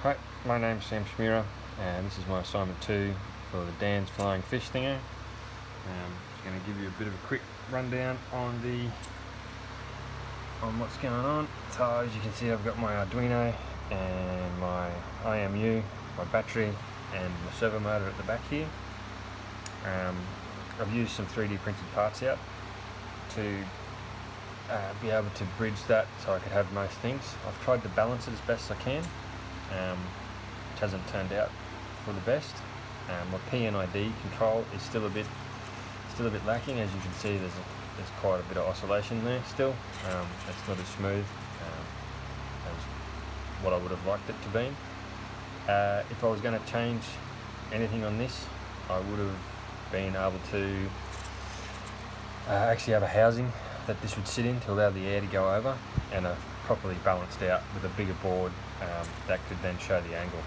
Hi, my name's Sam Schmierer, and this is my assignment 2 for the Dan's Flying Fish thingo. Just going to give you a bit of a quick rundown on what's going on. So as you can see, I've got my Arduino and my IMU, my battery, and my servo motor at the back here. I've used some 3D printed parts out to be able to bridge that so I could have most things. I've tried to balance it as best I can, which hasn't turned out for the best. My PNID control is still a bit lacking. As you can see, there's quite a bit of oscillation there still. It's not as smooth as what I would have liked it to be. If I was going to change anything on this, I would have been able to actually have a housing that this would sit in to allow the air to go over, and a properly balanced out with a bigger board that could then show the angle.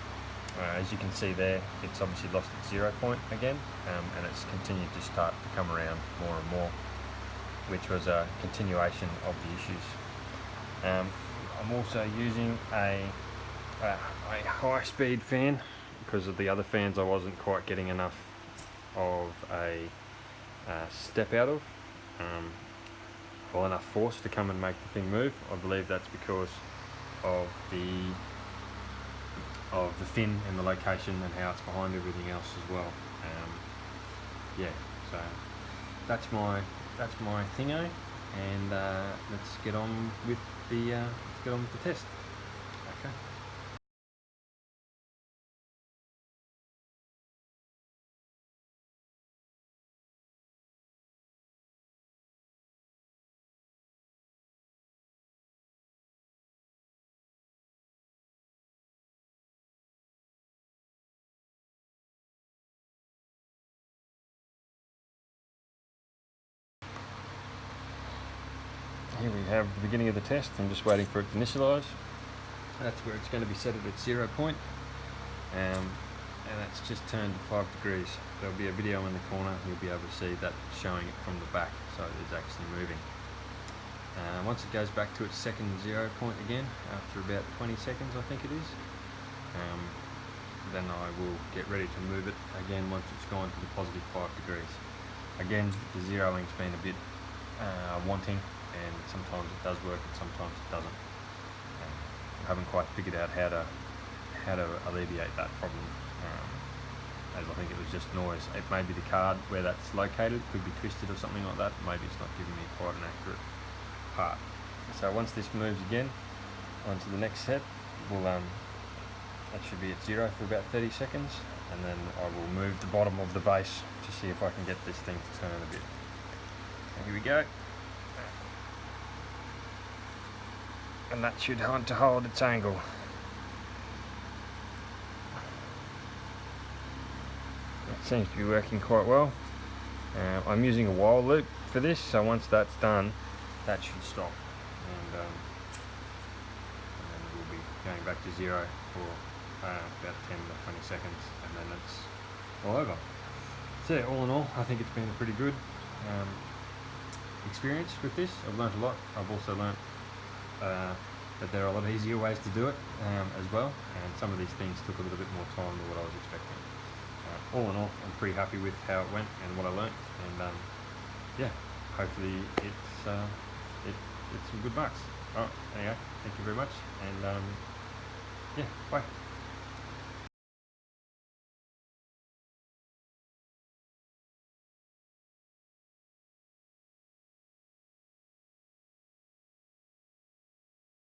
As you can see there, it's obviously lost its 0 point again, and it's continued to start to come around more and more, which was a continuation of the issues. I'm also using a high-speed fan because of the other fans I wasn't quite getting enough of a step out of, enough force to come and make the thing move. I believe that's because of the fin and the location and how it's behind everything else as well. Yeah, so that's my thingo, and let's get on with the test. Okay. Here we have the beginning of the test. I'm just waiting for it to initialise. That's where it's going to be set at its 0 point, and that's just turned to 5 degrees. There'll be a video in the corner, you'll be able to see that showing it from the back, so it is actually moving. Once it goes back to its second 0 point again, after about 20 seconds I think it is, then I will get ready to move it again once it's gone to the positive 5 degrees. Again, the zeroing's been a bit wanting, and sometimes it does work and sometimes it doesn't. I haven't quite figured out how to alleviate that problem, as I think it was just noise. It may be the card where that's located, could be twisted or something like that. Maybe it's not giving me quite an accurate part. So once this moves again onto the next set, that should be at 0 for about 30 seconds, and then I will move the bottom of the base to see if I can get this thing to turn a bit. And here we go. And that should hold its angle. It seems to be working quite well. I'm using a while loop for this, so once that's done, that should stop. And then we'll be going back to 0 for about 10 to 20 seconds, and then it's all over. So yeah, all in all, I think it's been a pretty good experience with this. I've learnt a lot. I've also learnt that there are a lot easier ways to do it as well, and some of these things took a little bit more time than what I was expecting. All in all, I'm pretty happy with how it went and what I learnt, and yeah, hopefully it's some good marks. Alright, anyway, thank you very much, and yeah, bye.